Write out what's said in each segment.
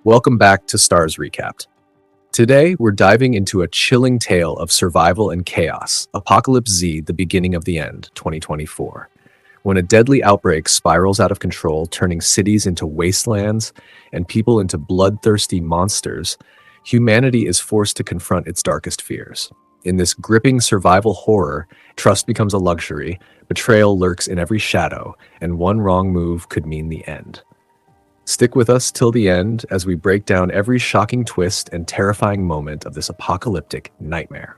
Welcome back to Starz Recapped. Today, we're diving into a chilling tale of survival and chaos, Apocalypse Z, The Beginning of the End, 2024. When a deadly outbreak spirals out of control, turning cities into wastelands and people into bloodthirsty monsters, humanity is forced to confront its darkest fears. In this gripping survival horror, trust becomes a luxury, betrayal lurks in every shadow, and one wrong move could mean the end. Stick with us till the end as we break down every shocking twist and terrifying moment of this apocalyptic nightmare.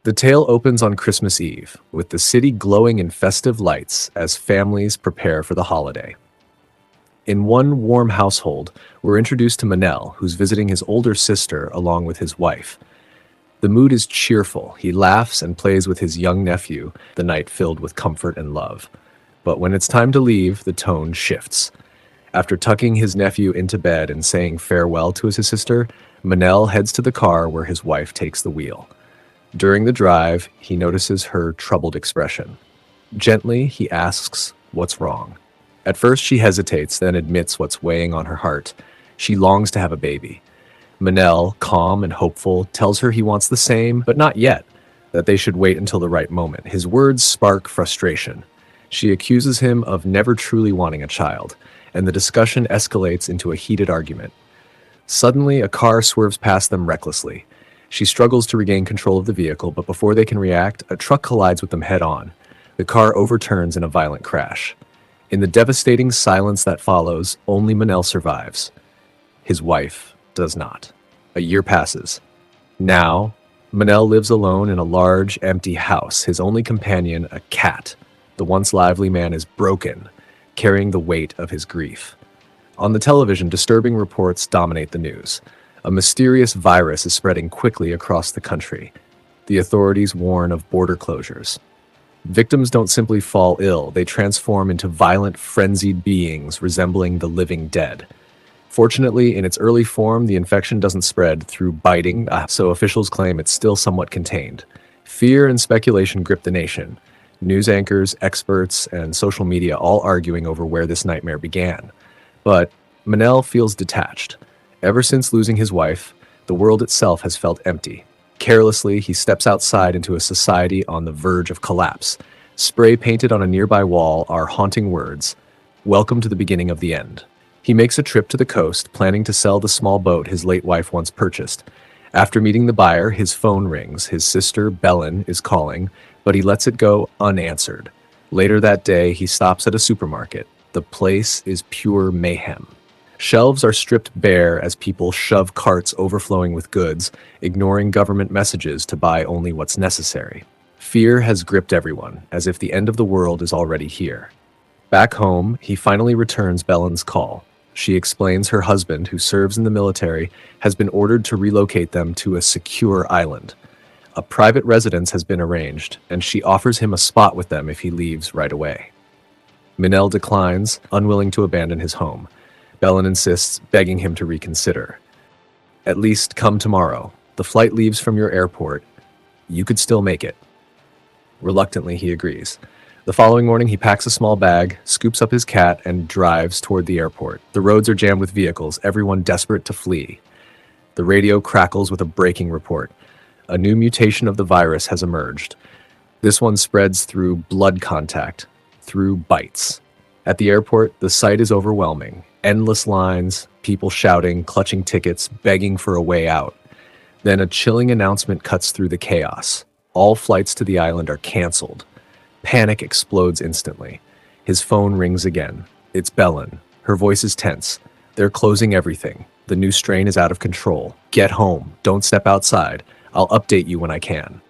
The tale opens on Christmas Eve, with the city glowing in festive lights as families prepare for the holiday. In one warm household, we're introduced to Manel, who's visiting his older sister along with his wife. The mood is cheerful. He laughs and plays with his young nephew, the night filled with comfort and love. But when it's time to leave, the tone shifts. After tucking his nephew into bed and saying farewell to his sister, Manel heads to the car where his wife takes the wheel. During the drive, he notices her troubled expression. Gently, he asks, "What's wrong?" At first, she hesitates, then admits what's weighing on her heart. She longs to have a baby. Manel, calm and hopeful, tells her he wants the same, but not yet, that they should wait until the right moment. His words spark frustration. She accuses him of never truly wanting a child, and the discussion escalates into a heated argument. Suddenly, a car swerves past them recklessly. She struggles to regain control of the vehicle, but before they can react, a truck collides with them head-on. The car overturns in a violent crash. In the devastating silence that follows, only Manel survives. His wife does not. A year passes. Now, Manel lives alone in a large, empty house, his only companion a cat. The once lively man is broken, carrying the weight of his grief. On the television, disturbing reports dominate the news. A mysterious virus is spreading quickly across the country. The authorities warn of border closures. Victims don't simply fall ill, they transform into violent, frenzied beings resembling the living dead. Fortunately, in its early form, the infection doesn't spread through biting, so officials claim it's still somewhat contained. Fear and speculation grip the nation. News anchors, experts, and social media all arguing over where this nightmare began. But Manel feels detached. Ever since losing his wife, the world itself has felt empty. Carelessly, he steps outside into a society on the verge of collapse. Spray painted on a nearby wall are haunting words, "Welcome to the beginning of the end." He makes a trip to the coast, planning to sell the small boat his late wife once purchased. After meeting the buyer, his phone rings. His sister, Belen, is calling, but he lets it go unanswered. Later that day, he stops at a supermarket. The place is pure mayhem. Shelves are stripped bare as people shove carts overflowing with goods, ignoring government messages to buy only what's necessary. Fear has gripped everyone, as if the end of the world is already here. Back home, he finally returns Belen's call. She explains her husband, who serves in the military, has been ordered to relocate them to a secure island. A private residence has been arranged, and she offers him a spot with them if he leaves right away. Manel declines, unwilling to abandon his home. Belen insists, begging him to reconsider. "At least come tomorrow. The flight leaves from your airport. You could still make it." Reluctantly, he agrees. The following morning, he packs a small bag, scoops up his cat, and drives toward the airport. The roads are jammed with vehicles, everyone desperate to flee. The radio crackles with a breaking report. A new mutation of the virus has emerged. This one spreads through blood contact, through bites. At the airport, the sight is overwhelming. Endless lines, people shouting, clutching tickets, begging for a way out. Then a chilling announcement cuts through the chaos. All flights to the island are canceled. Panic explodes instantly. His phone rings again. It's Belen. Her voice is tense. "They're closing everything. The new strain is out of control. Get home. Don't step outside. I'll update you when I can."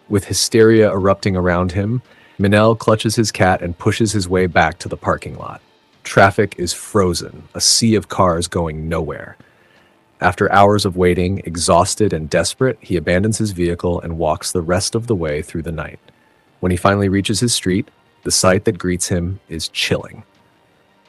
With hysteria erupting around him, Manel clutches his cat and pushes his way back to the parking lot. Traffic is frozen, a sea of cars going nowhere. After hours of waiting, exhausted and desperate, he abandons his vehicle and walks the rest of the way through the night. When he finally reaches his street, the sight that greets him is chilling.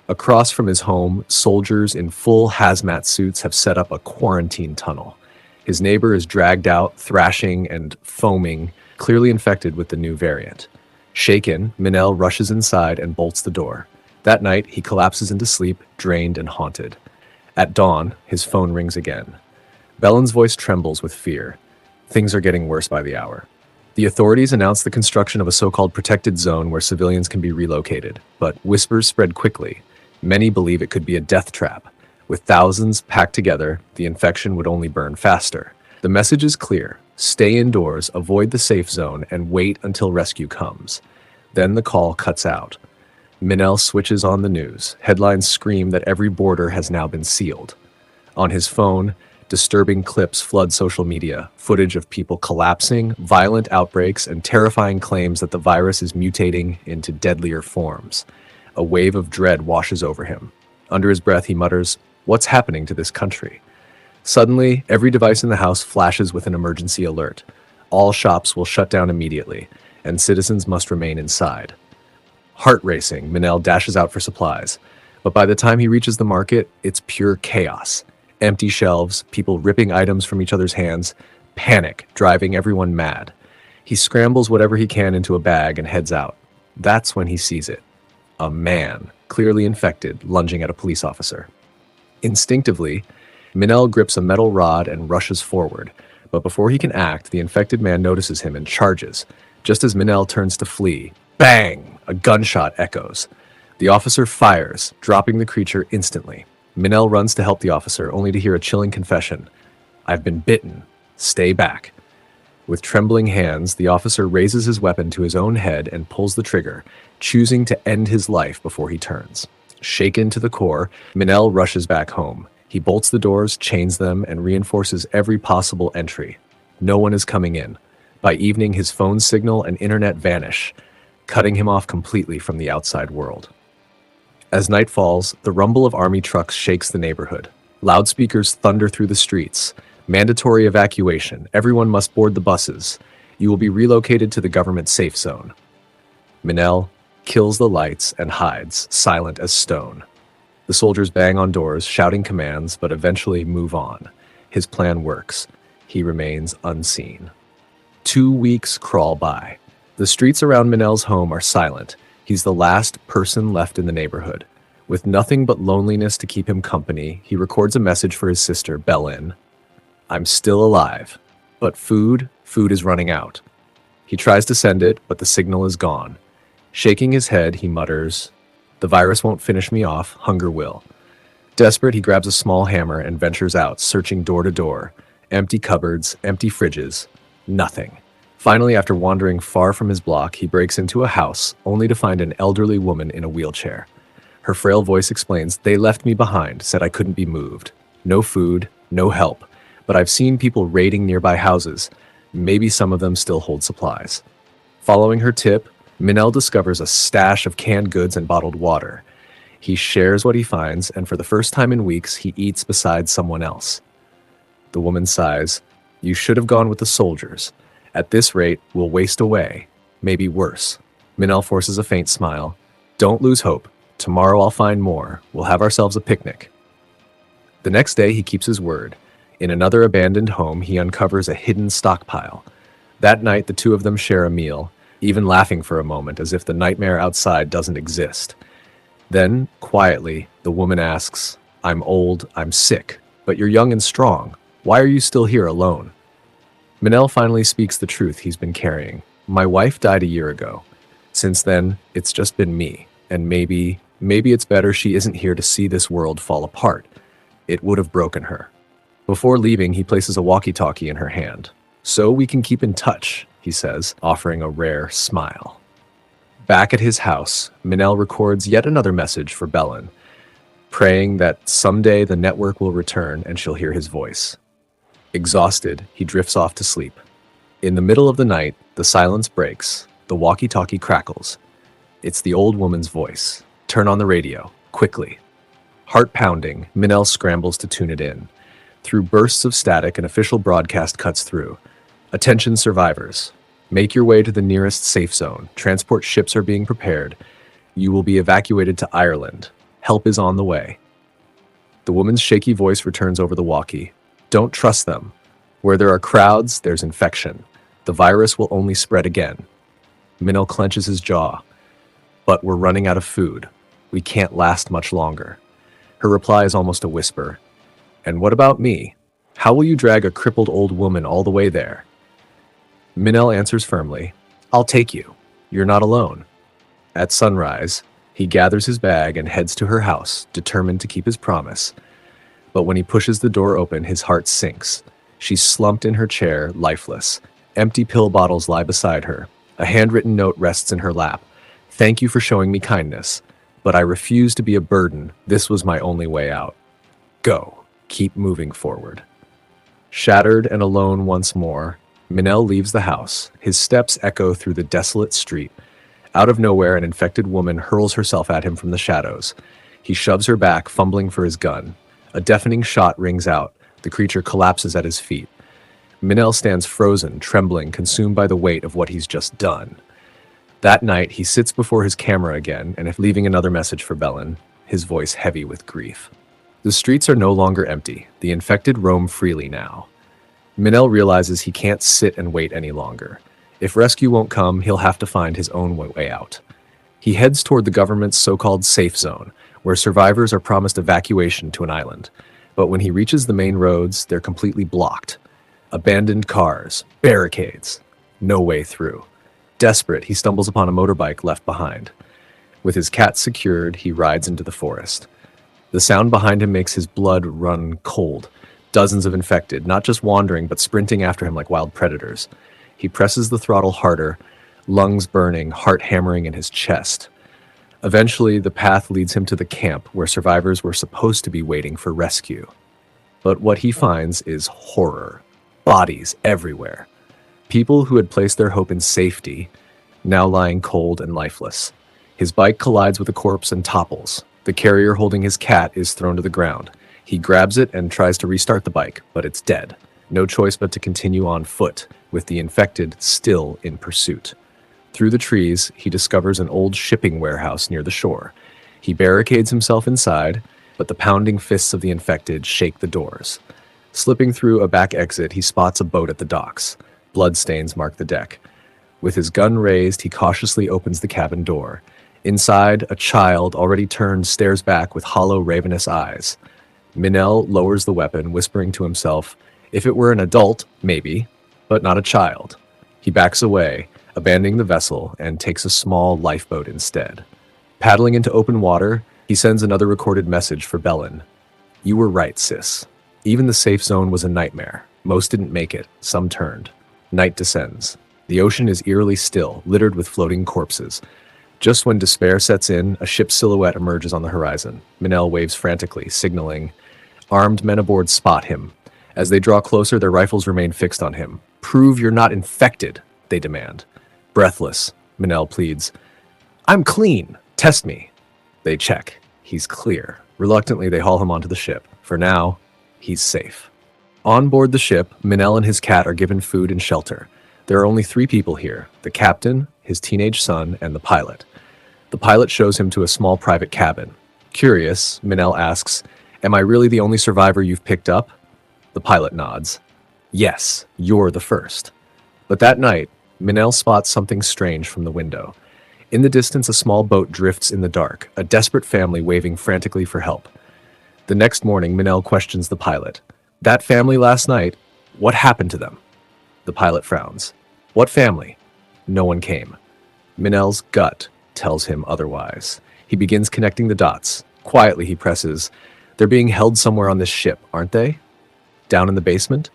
Across from his home, soldiers in full hazmat suits have set up a quarantine tunnel. His neighbor is dragged out, thrashing and foaming, clearly infected with the new variant. Shaken, Minel rushes inside and bolts the door. That night, he collapses into sleep, drained and haunted. At dawn, his phone rings again. Bellen's voice trembles with fear. Things are getting worse by the hour. The authorities announce the construction of a so-called protected zone where civilians can be relocated, but whispers spread quickly. Many believe it could be a death trap. With thousands packed together, the infection would only burn faster. The message is clear. Stay indoors, avoid the safe zone, and wait until rescue comes. Then the call cuts out. Minel switches on the news. Headlines scream that every border has now been sealed. On his phone, disturbing clips flood social media, footage of people collapsing, violent outbreaks, and terrifying claims that the virus is mutating into deadlier forms. A wave of dread washes over him. Under his breath, he mutters, "What's happening to this country?" Suddenly, every device in the house flashes with an emergency alert. All shops will shut down immediately, and citizens must remain inside. Heart racing, Minel dashes out for supplies. But by the time he reaches the market, it's pure chaos. Empty shelves, people ripping items from each other's hands, panic driving everyone mad. He scrambles whatever he can into a bag and heads out. That's when he sees it. A man, clearly infected, lunging at a police officer. Instinctively, Minel grips a metal rod and rushes forward. But before he can act, the infected man notices him and charges. Just as Minel turns to flee, bang! A gunshot echoes. The officer fires, dropping the creature instantly. Minel runs to help the officer, only to hear a chilling confession. "I've been bitten. Stay back." With trembling hands, the officer raises his weapon to his own head and pulls the trigger, choosing to end his life before he turns. Shaken to the core, Minel rushes back home. He bolts the doors, chains them, and reinforces every possible entry. No one is coming in. By evening, his phone signal and internet vanish, cutting him off completely from the outside world. As night falls, the rumble of army trucks shakes the neighborhood. Loudspeakers thunder through the streets. Mandatory evacuation. Everyone must board the buses. You will be relocated to the government safe zone. Minel kills the lights and hides, silent as stone. The soldiers bang on doors, shouting commands, but eventually move on. His plan works. He remains unseen. 2 weeks crawl by. The streets around Minel's home are silent. He's the last person left in the neighborhood. With nothing but loneliness to keep him company, he records a message for his sister, Belen. "I'm still alive, but food is running out." He tries to send it, but the signal is gone. Shaking his head, he mutters, "The virus won't finish me off, hunger will." Desperate, he grabs a small hammer and ventures out, searching door to door. Empty cupboards, empty fridges, nothing. Finally, after wandering far from his block, he breaks into a house, only to find an elderly woman in a wheelchair. Her frail voice explains, "They left me behind, said I couldn't be moved. No food, no help. But I've seen people raiding nearby houses. Maybe some of them still hold supplies." Following her tip, Minel discovers a stash of canned goods and bottled water. He shares what he finds, and for the first time in weeks, he eats beside someone else. The woman sighs, "You should have gone with the soldiers. At this rate, we'll waste away. Maybe worse." Minel forces a faint smile. "Don't lose hope. Tomorrow I'll find more. We'll have ourselves a picnic." The next day, he keeps his word. In another abandoned home, he uncovers a hidden stockpile. That night, the two of them share a meal, even laughing for a moment as if the nightmare outside doesn't exist. Then, quietly, the woman asks, "I'm old, I'm sick, but you're young and strong. Why are you still here alone?" Minel finally speaks the truth he's been carrying. "My wife died a year ago. Since then, it's just been me, and maybe it's better she isn't here to see this world fall apart. It would have broken her." Before leaving, he places a walkie-talkie in her hand. "So we can keep in touch," he says, offering a rare smile. Back at his house, Minel records yet another message for Belen, praying that someday the network will return and she'll hear his voice. Exhausted, he drifts off to sleep. In the middle of the night, the silence breaks. The walkie-talkie crackles. It's the old woman's voice. "Turn on the radio, quickly." Heart pounding, Minel scrambles to tune it in. Through bursts of static, an official broadcast cuts through. "Attention survivors. Make your way to the nearest safe zone. Transport ships are being prepared. You will be evacuated to Ireland. Help is on the way." The woman's shaky voice returns over the walkie. "Don't trust them. Where there are crowds, there's infection. The virus will only spread again. Minel clenches his jaw. But we're running out of food. We can't last much longer. Her reply is almost a whisper. And what about me? How will you drag a crippled old woman all the way there? Minel answers firmly, I'll take you. You're not alone. At sunrise, he gathers his bag and heads to her house, determined to keep his promise. But when he pushes the door open, his heart sinks. She's slumped in her chair, lifeless. Empty pill bottles lie beside her. A handwritten note rests in her lap. Thank you for showing me kindness, but I refuse to be a burden. This was my only way out. Go. Keep moving forward. Shattered and alone once more, Minel leaves the house. His steps echo through the desolate street. Out of nowhere, an infected woman hurls herself at him from the shadows. He shoves her back, fumbling for his gun. A deafening shot rings out. The creature collapses at his feet. Minel stands frozen, trembling, consumed by the weight of what he's just done. That night, he sits before his camera again, and leaving another message for Belen, his voice heavy with grief. The streets are no longer empty. The infected roam freely now. Minel realizes he can't sit and wait any longer. If rescue won't come, he'll have to find his own way out. He heads toward the government's so-called safe zone, where survivors are promised evacuation to an island. But when he reaches the main roads, they're completely blocked. Abandoned cars, barricades, no way through. Desperate, he stumbles upon a motorbike left behind. With his cat secured, he rides into the forest. The sound behind him makes his blood run cold. Dozens of infected, not just wandering, but sprinting after him like wild predators. He presses the throttle harder, lungs burning, heart hammering in his chest. Eventually, the path leads him to the camp where survivors were supposed to be waiting for rescue. But what he finds is horror. Bodies everywhere. People who had placed their hope in safety, now lying cold and lifeless. His bike collides with a corpse and topples. The carrier holding his cat is thrown to the ground. He grabs it and tries to restart the bike, but it's dead. No choice but to continue on foot, with the infected still in pursuit. Through the trees, he discovers an old shipping warehouse near the shore. He barricades himself inside, but the pounding fists of the infected shake the doors. Slipping through a back exit, he spots a boat at the docks. Bloodstains mark the deck. With his gun raised, he cautiously opens the cabin door. Inside, a child, already turned, stares back with hollow, ravenous eyes. Minel lowers the weapon, whispering to himself, if it were an adult, maybe, but not a child. He backs away, abandoning the vessel, and takes a small lifeboat instead. Paddling into open water, he sends another recorded message for Belen. You were right, sis. Even the safe zone was a nightmare. Most didn't make it. Some turned. Night descends. The ocean is eerily still, littered with floating corpses. Just when despair sets in, a ship's silhouette emerges on the horizon. Minel waves frantically, signaling. Armed men aboard spot him. As they draw closer, their rifles remain fixed on him. Prove you're not infected, they demand. Breathless, Minel pleads. I'm clean. Test me. They check. He's clear. Reluctantly, they haul him onto the ship. For now, he's safe. On board the ship, Minel and his cat are given food and shelter. There are only 3 people here, the captain, his teenage son, and the pilot. The pilot shows him to a small private cabin. Curious, Minel asks, am I really the only survivor you've picked up? The pilot nods. Yes, you're the first. But that night, Minel spots something strange from the window. In the distance, a small boat drifts in the dark, a desperate family waving frantically for help. The next morning, Minel questions the pilot. That family last night, what happened to them? The pilot frowns. What family? No one came. Minel's gut tells him otherwise. He begins connecting the dots. Quietly, he presses, they're being held somewhere on this ship, aren't they? Down in the basement?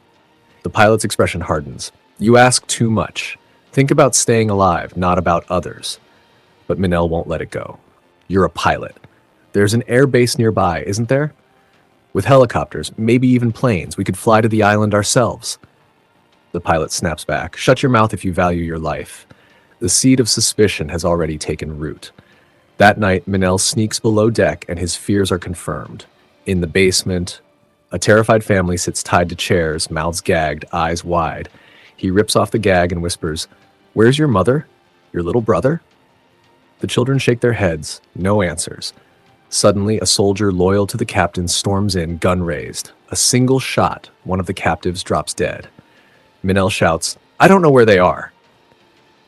The pilot's expression hardens. You ask too much. Think about staying alive, not about others. But Minel won't let it go. You're a pilot. There's an air base nearby, isn't there? With helicopters, maybe even planes, we could fly to the island ourselves. The pilot snaps back. Shut your mouth if you value your life. The seed of suspicion has already taken root. That night, Minel sneaks below deck and his fears are confirmed. In the basement, a terrified family sits tied to chairs, mouths gagged, eyes wide. He rips off the gag and whispers, Where's your mother? Your little brother? The children shake their heads, no answers. Suddenly, a soldier loyal to the captain storms in, gun raised. A single shot, one of the captives drops dead. Minel shouts, "I don't know where they are."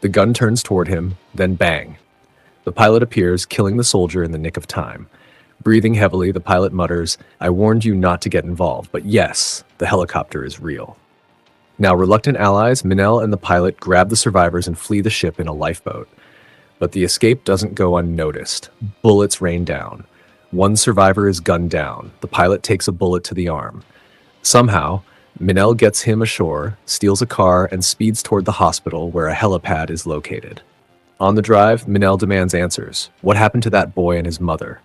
The gun turns toward him, then bang. The pilot appears, killing the soldier in the nick of time. Breathing heavily, the pilot mutters, "I warned you not to get involved, but yes, the helicopter is real." Now, reluctant allies, Minel and the pilot grab the survivors and flee the ship in a lifeboat. But the escape doesn't go unnoticed. Bullets rain down. One survivor is gunned down. The pilot takes a bullet to the arm. Somehow, Minel gets him ashore, steals a car, and speeds toward the hospital where a helipad is located. On the drive, Minel demands answers. What happened to that boy and his mother?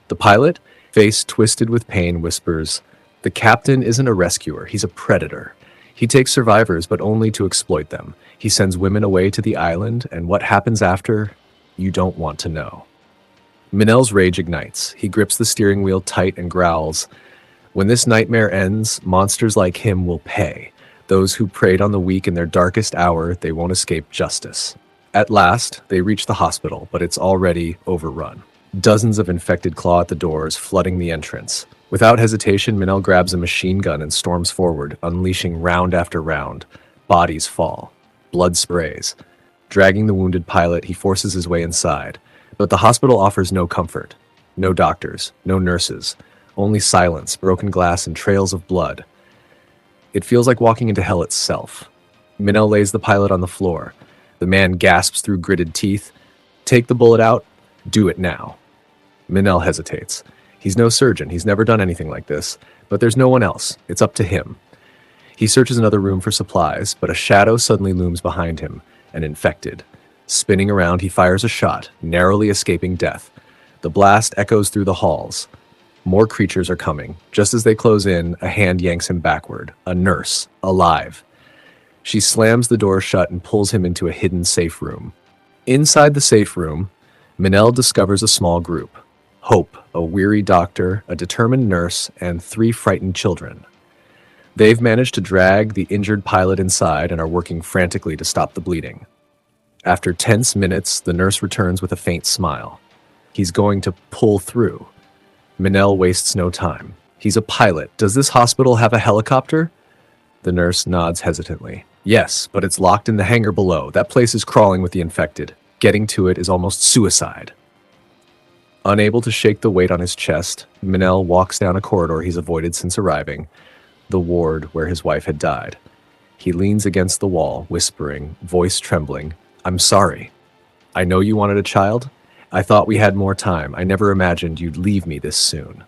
The pilot, face twisted with pain, whispers, "The captain isn't a rescuer, he's a predator. He takes survivors, but only to exploit them. He sends women away to the island, and what happens after, you don't want to know." Minel's rage ignites. He grips the steering wheel tight and growls, "When this nightmare ends, monsters like him will pay. Those who preyed on the weak in their darkest hour, they won't escape justice." At last, they reach the hospital, but it's already overrun. Dozens of infected claw at the doors, flooding the entrance. Without hesitation, Minel grabs a machine gun and storms forward, unleashing round after round. Bodies fall. Blood sprays. Dragging the wounded pilot, he forces his way inside. But the hospital offers no comfort. No doctors, no nurses. Only silence, broken glass, and trails of blood. It feels like walking into hell itself. Minel lays the pilot on the floor. The man gasps through gritted teeth. "Take the bullet out. Do it now." Minel hesitates. He's no surgeon. He's never done anything like this. But there's no one else. It's up to him. He searches another room for supplies, but a shadow suddenly looms behind him, an infected. Spinning around, he fires a shot, narrowly escaping death. The blast echoes through the halls. More creatures are coming. Just as they close in, a hand yanks him backward. A nurse, alive. She slams the door shut and pulls him into a hidden safe room. Inside the safe room, Minel discovers a small group. Hope, a weary doctor, a determined nurse, and 3 frightened children. They've managed to drag the injured pilot inside and are working frantically to stop the bleeding. After tense minutes, the nurse returns with a faint smile. He's going to pull through. Minel wastes no time. He's a pilot. Does this hospital have a helicopter? The nurse nods hesitantly. Yes, but it's locked in the hangar below. That place is crawling with the infected. Getting to it is almost suicide. Unable to shake the weight on his chest, Minel walks down a corridor he's avoided since arriving, the ward where his wife had died. He leans against the wall, whispering, voice trembling, "I'm sorry. I know you wanted a child. I thought we had more time. I never imagined you'd leave me this soon."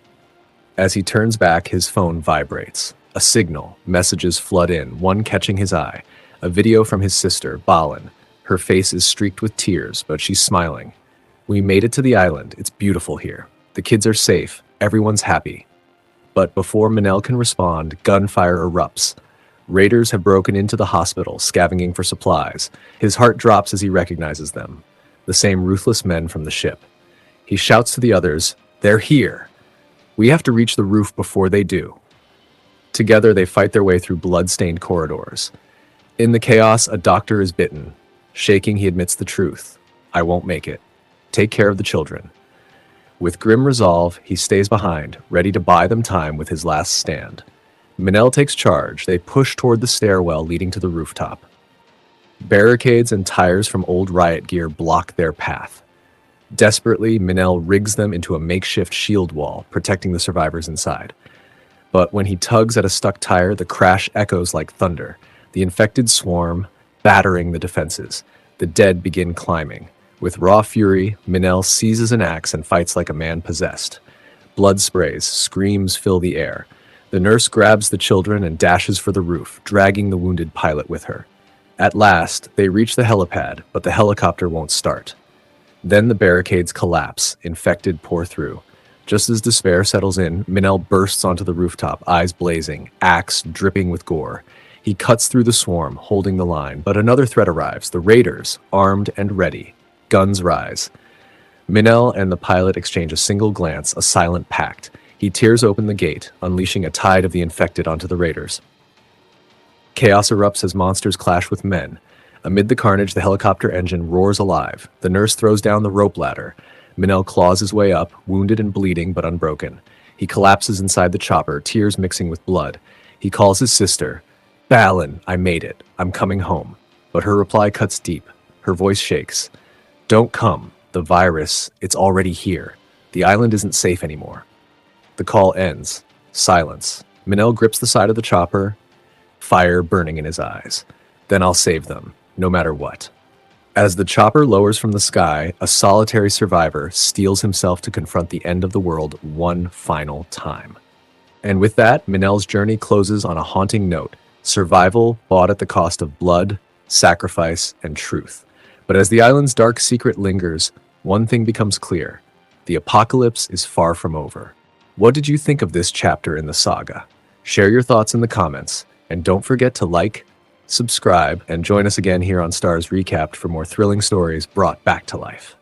As he turns back, his phone vibrates. A signal. Messages flood in, one catching his eye. A video from his sister, Balin. Her face is streaked with tears, but she's smiling. "We made it to the island. It's beautiful here. The kids are safe. Everyone's happy." But before Minel can respond, gunfire erupts. Raiders have broken into the hospital, scavenging for supplies. His heart drops as he recognizes them. The same ruthless men from the ship. He shouts to the others, "They're here. We have to reach the roof before they do." Together, they fight their way through blood-stained corridors. In the chaos, a doctor is bitten. Shaking, he admits the truth. "I won't make it. Take care of the children." With grim resolve, he stays behind, ready to buy them time with his last stand. Minel takes charge. They push toward the stairwell leading to the rooftop. Barricades and tires from old riot gear block their path. Desperately, Minel rigs them into a makeshift shield wall, protecting the survivors inside. But when he tugs at a stuck tire, the crash echoes like thunder. The infected swarm, battering the defenses. The dead begin climbing. With raw fury, Minel seizes an axe and fights like a man possessed. Blood sprays, screams fill the air. The nurse grabs the children and dashes for the roof, dragging the wounded pilot with her. At last, they reach the helipad, but the helicopter won't start. Then the barricades collapse, infected pour through. Just as despair settles in, Minel bursts onto the rooftop, eyes blazing, axe dripping with gore. He cuts through the swarm, holding the line, but another threat arrives, the raiders, armed and ready. Guns rise. Minel and the pilot exchange a single glance, a silent pact. He tears open the gate, unleashing a tide of the infected onto the raiders. Chaos erupts as monsters clash with men. Amid the carnage, the helicopter engine roars alive. The nurse throws down the rope ladder. Minel claws his way up, wounded and bleeding but unbroken. He collapses inside the chopper, tears mixing with blood. He calls his sister. Balin, I made it. I'm coming home. But her reply cuts deep. Her voice shakes. Don't come. The virus, it's already here. The island isn't safe anymore. The call ends. Silence. Minel grips the side of the chopper, fire burning in his eyes. Then I'll save them, no matter what. As the chopper lowers from the sky, a solitary survivor steels himself to confront the end of the world one final time. And with that, Minel's journey closes on a haunting note. Survival bought at the cost of blood, sacrifice, and truth. But as the island's dark secret lingers, one thing becomes clear. The apocalypse is far from over. What did you think of this chapter in the saga? Share your thoughts in the comments, and don't forget to like, subscribe, and join us again here on Starz Recapped for more thrilling stories brought back to life.